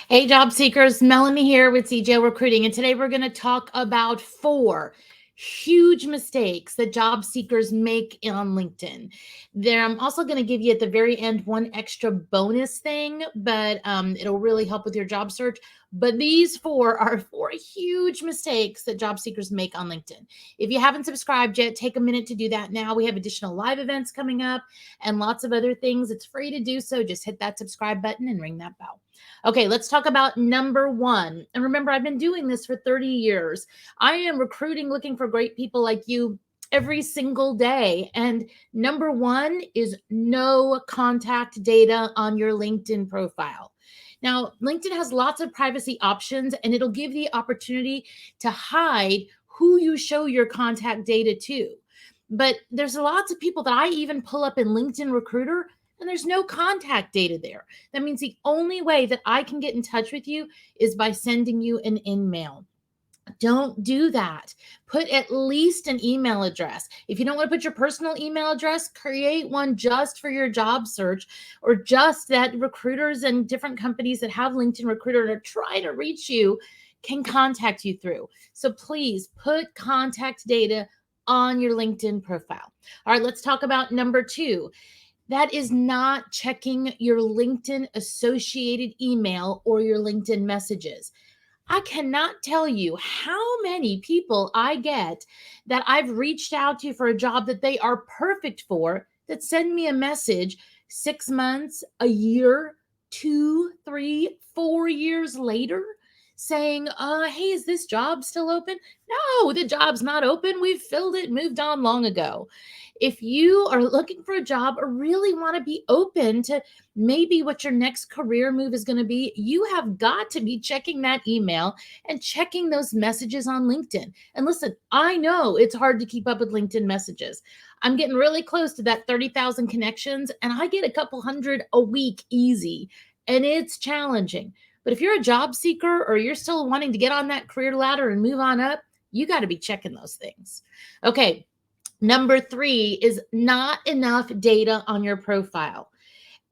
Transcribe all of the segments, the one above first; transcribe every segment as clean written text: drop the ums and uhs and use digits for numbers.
Hey, job seekers, Melanie here with CGL Recruiting, and today we're going to talk about 4 huge mistakes that job seekers make on LinkedIn. There, I'm also going to give you at the very end one extra bonus thing, but it'll really help with your job search. But these 4 are 4 huge mistakes that job seekers make on LinkedIn. If you haven't subscribed yet, take a minute to do that now. We have additional live events coming up and lots of other things. It's free to do so. Just hit that subscribe button and ring that bell. Okay, let's talk about number 1. And remember, I've been doing this for 30 years. I am recruiting, looking for great people like you every single day. And number 1 is no contact data on your LinkedIn profile. Now, LinkedIn has lots of privacy options, and it'll give the opportunity to hide who you show your contact data to. But there's lots of people that I even pull up in LinkedIn Recruiter, and there's no contact data there. That means the only way that I can get in touch with you is by sending you an email. Don't do that. Put at least an email address. If you don't want to put your personal email address, create one just for your job search, or just that recruiters and different companies that have LinkedIn Recruiter to try to reach you can contact you through. So please put contact data on your LinkedIn profile. All right, let's talk about number 2. That is not checking your LinkedIn associated email or your LinkedIn messages. I cannot tell you how many people I get that I've reached out to for a job that they are perfect for that send me a message 6 months, a year, 2, 3, 4 years later saying, hey, is this job still open? No, the job's not open. We've filled it, moved on long ago. If you are looking for a job or really want to be open to maybe what your next career move is going to be, you have got to be checking that email and checking those messages on LinkedIn. And listen, I know it's hard to keep up with LinkedIn messages. I'm getting really close to that 30,000 connections, and I get a couple hundred a week easy, and it's challenging. But if you're a job seeker or you're still wanting to get on that career ladder and move on up, you got to be checking those things. Okay, number 3 is not enough data on your profile.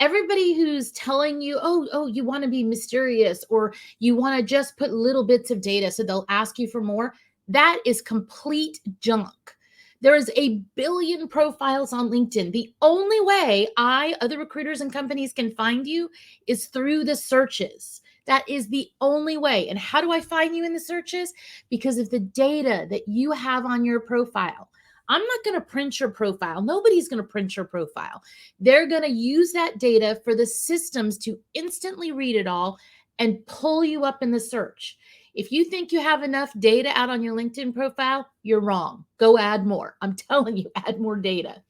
Everybody who's telling you, oh, you want to be mysterious or you want to just put little bits of data so they'll ask you for more, that is complete junk. There is a billion profiles on LinkedIn. The only way other recruiters and companies can find you is through the searches. That is the only way. And how do I find you in the searches? Because of the data that you have on your profile. I'm not going to print your profile. Nobody's going to print your profile. They're going to use that data for the systems to instantly read it all and pull you up in the search. If you think you have enough data out on your LinkedIn profile, you're wrong. Go add more. I'm telling you, add more data.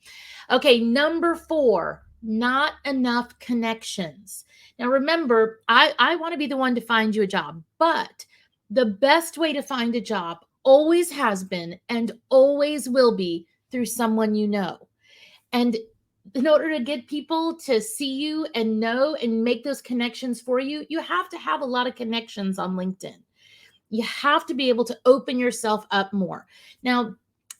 Okay, number 4, not enough connections. Now, remember, I want to be the one to find you a job, but the best way to find a job always has been and always will be through someone you know. And in order to get people to see you and know and make those connections for you, you have to have a lot of connections on LinkedIn. You have to be able to open yourself up more. Now,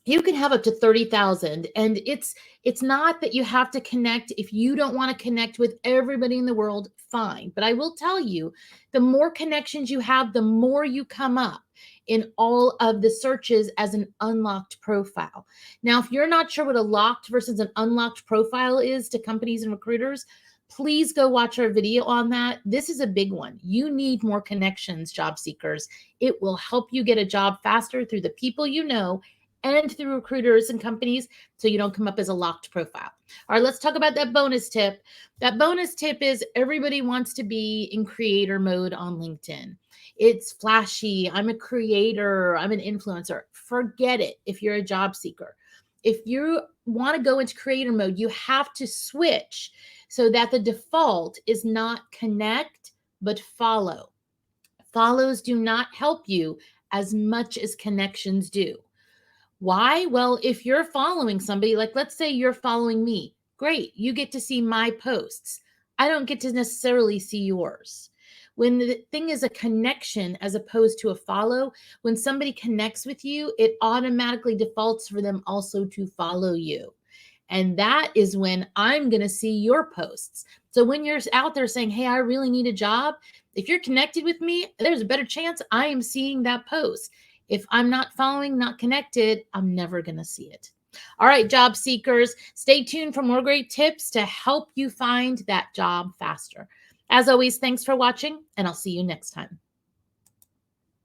you can have up to 30,000, and it's not that you have to connect. If you don't want to connect with everybody in the world, fine. But I will tell you, the more connections you have, the more you come up in all of the searches as an unlocked profile. Now, if you're not sure what a locked versus an unlocked profile is to companies and recruiters, please go watch our video on that. This is a big one. You need more connections, job seekers. It will help you get a job faster through the people you know and through recruiters and companies, so you don't come up as a locked profile. All right, let's talk about that bonus tip. That bonus tip is everybody wants to be in creator mode on LinkedIn. It's flashy. I'm a creator. I'm an influencer. Forget it if you're a job seeker. If you want to go into creator mode, you have to switch so that the default is not connect, but follow. Follows do not help you as much as connections do. Why? Well, if you're following somebody, like let's say you're following me, great. You get to see my posts. I don't get to necessarily see yours. When the thing is a connection as opposed to a follow, when somebody connects with you, it automatically defaults for them also to follow you. And that is when I'm going to see your posts. So when you're out there saying, hey, I really need a job, If you're connected with me, there's a better chance I am seeing that post. If I'm not following, not connected, I'm never going to see it. All right, job seekers, stay tuned for more great tips to help you find that job faster. As always, thanks for watching, and I'll see you next time.